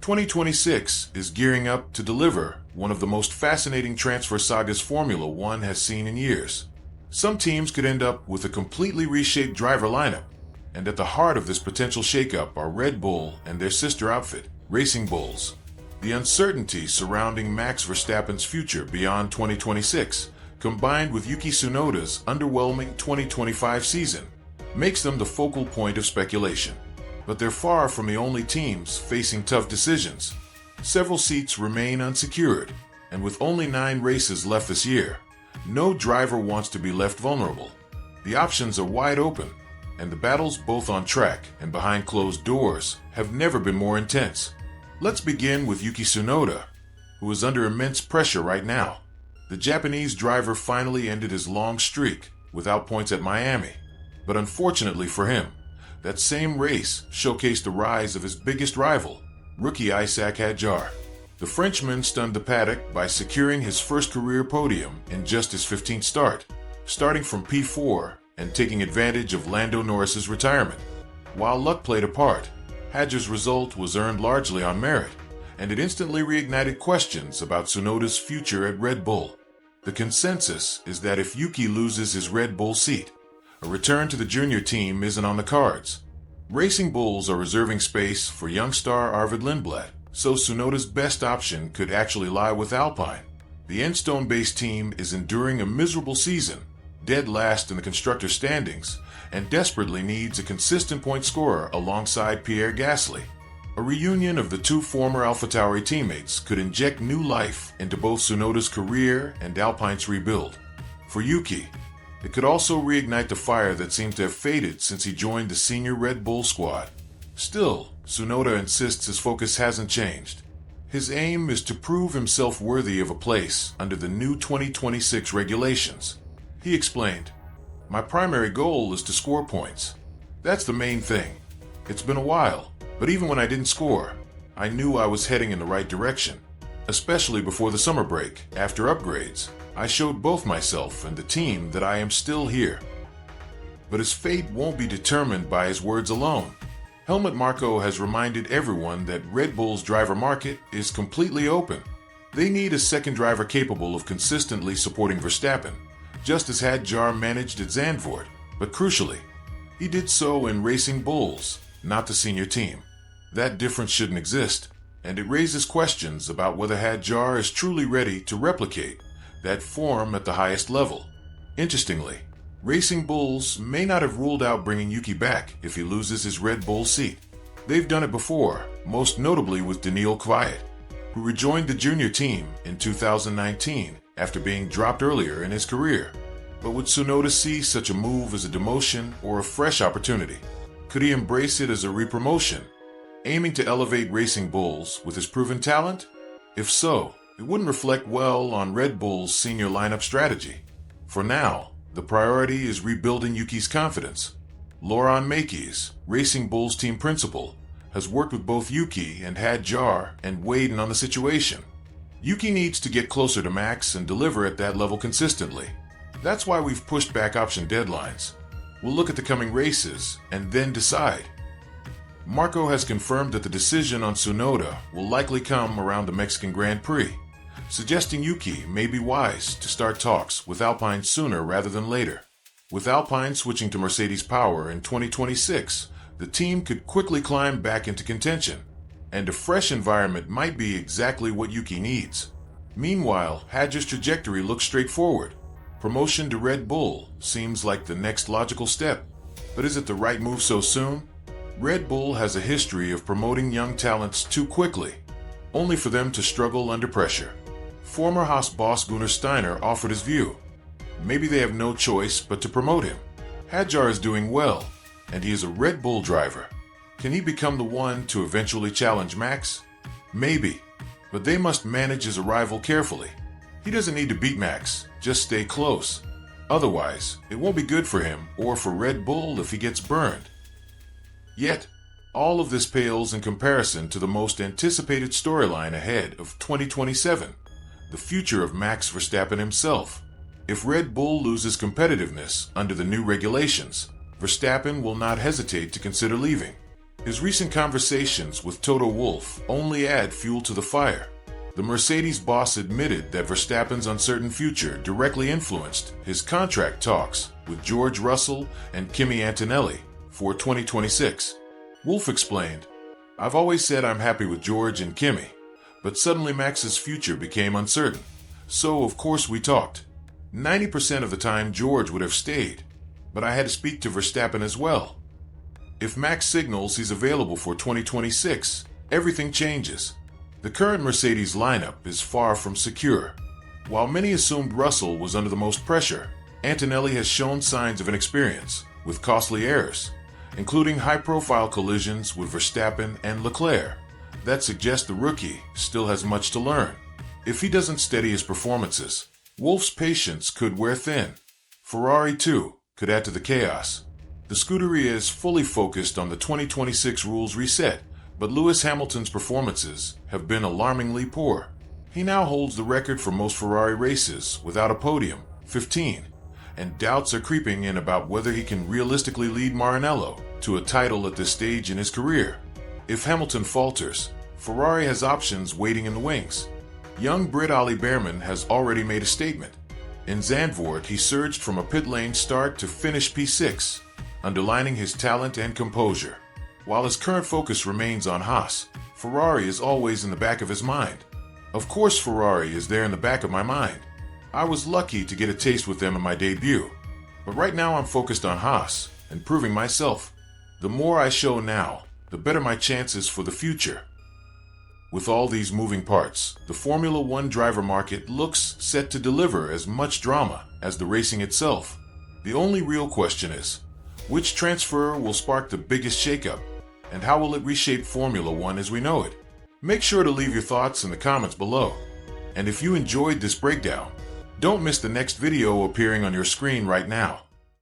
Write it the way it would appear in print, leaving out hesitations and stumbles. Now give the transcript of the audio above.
2026 is gearing up to deliver one of the most fascinating transfer sagas Formula One has seen in years. Some teams could end up with a completely reshaped driver lineup, and at the heart of this potential shakeup are Red Bull and their sister outfit, Racing Bulls. The uncertainty surrounding Max Verstappen's future beyond 2026, combined with Yuki Tsunoda's underwhelming 2025 season, makes them the focal point of speculation. But they're far from the only teams facing tough decisions. Several seats remain unsecured, and with only 9 races left this year, no driver wants to be left vulnerable. The options are wide open, and the battles both on track and behind closed doors have never been more intense. Let's begin with Yuki Tsunoda, who is under immense pressure right now. The Japanese driver finally ended his long streak without points at Miami, but unfortunately for him, that same race showcased the rise of his biggest rival, rookie Isack Hadjar. The Frenchman stunned the paddock by securing his first career podium in just his 15th start, starting from P4 and taking advantage of Lando Norris's retirement. While luck played a part, Hadjar's result was earned largely on merit, and it instantly reignited questions about Tsunoda's future at Red Bull. The consensus is that if Yuki loses his Red Bull seat, a return to the junior team isn't on the cards. Racing Bulls are reserving space for young star Arvid Lindblad, so Tsunoda's best option could actually lie with Alpine. The Enstone-based team is enduring a miserable season, dead last in the constructor standings, and desperately needs a consistent point scorer alongside Pierre Gasly. A reunion of the two former AlphaTauri teammates could inject new life into both Tsunoda's career and Alpine's rebuild. For Yuki, it could also reignite the fire that seemed to have faded since he joined the senior Red Bull squad. Still, Tsunoda insists his focus hasn't changed. His aim is to prove himself worthy of a place under the new 2026 regulations. He explained, "My primary goal is to score points. That's the main thing. It's been a while, but even when I didn't score, I knew I was heading in the right direction. Especially before the summer break, after upgrades, I showed both myself and the team that I am still here." But his fate won't be determined by his words alone. Helmut Marko has reminded everyone that Red Bull's driver market is completely open. They need a second driver capable of consistently supporting Verstappen, just as Hadjar managed at Zandvoort, but crucially, he did so in Racing Bulls, not the senior team. That difference shouldn't exist, and it raises questions about whether Hadjar is truly ready to replicate that form at the highest level. Interestingly, Racing Bulls may not have ruled out bringing Yuki back if he loses his Red Bull seat. They've done it before, most notably with Daniil Kvyat, who rejoined the junior team in 2019 after being dropped earlier in his career. But would Tsunoda see such a move as a demotion or a fresh opportunity? Could he embrace it as a repromotion, aiming to elevate Racing Bulls with his proven talent? If so, it wouldn't reflect well on Red Bull's senior lineup strategy. For now, the priority is rebuilding Yuki's confidence. Laurent Mekies, Racing Bulls team principal, has worked with both Yuki and Hadjar and weighed in on the situation. Yuki needs to get closer to Max and deliver at that level consistently. That's why we've pushed back option deadlines. We'll look at the coming races and then decide. Marko has confirmed that the decision on Tsunoda will likely come around the Mexican Grand Prix, suggesting Yuki may be wise to start talks with Alpine sooner rather than later. With Alpine switching to Mercedes power in 2026, the team could quickly climb back into contention, and a fresh environment might be exactly what Yuki needs. Meanwhile, Hadjar's trajectory looks straightforward. Promotion to Red Bull seems like the next logical step, but is it the right move so soon? Red Bull has a history of promoting young talents too quickly, only for them to struggle under pressure. Former Haas boss Gunnar Steiner offered his view. Maybe they have no choice but to promote him. Hadjar is doing well, and he is a Red Bull driver. Can he become the one to eventually challenge Max? Maybe, but they must manage his arrival carefully. He doesn't need to beat Max, just stay close. Otherwise, it won't be good for him or for Red Bull if he gets burned. Yet, all of this pales in comparison to the most anticipated storyline ahead of 2027. The future of Max Verstappen himself. If Red Bull loses competitiveness under the new regulations, Verstappen will not hesitate to consider leaving. His recent conversations with Toto Wolff only add fuel to the fire. The Mercedes boss admitted that Verstappen's uncertain future directly influenced his contract talks with George Russell and Kimi Antonelli for 2026. Wolff explained, "I've always said I'm happy with George and Kimi, but suddenly Max's future became uncertain. So, of course, we talked. 90% of the time George would have stayed, but I had to speak to Verstappen as well. If Max signals he's available for 2026, everything changes." The current Mercedes lineup is far from secure. While many assumed Russell was under the most pressure, Antonelli has shown signs of inexperience, with costly errors, including high-profile collisions with Verstappen and Leclerc, that suggest the rookie still has much to learn. If he doesn't steady his performances, Wolff's patience could wear thin. Ferrari, too, could add to the chaos. The Scuderia is fully focused on the 2026 rules reset, but Lewis Hamilton's performances have been alarmingly poor. He now holds the record for most Ferrari races without a podium, 15, and doubts are creeping in about whether he can realistically lead Maranello to a title at this stage in his career. If Hamilton falters, Ferrari has options waiting in the wings. Young Brit Ollie Behrman has already made a statement. In Zandvoort, he surged from a pit lane start to finish P6, underlining his talent and composure. While his current focus remains on Haas, Ferrari is always in the back of his mind. Of course Ferrari is there in the back of my mind. I was lucky to get a taste with them in my debut, but right now I'm focused on Haas and proving myself. The more I show now, the better my chances for the future. With all these moving parts, the Formula One driver market looks set to deliver as much drama as the racing itself. The only real question is, which transfer will spark the biggest shakeup? And how will it reshape Formula One as we know it? Make sure to leave your thoughts in the comments below. And if you enjoyed this breakdown, don't miss the next video appearing on your screen right now.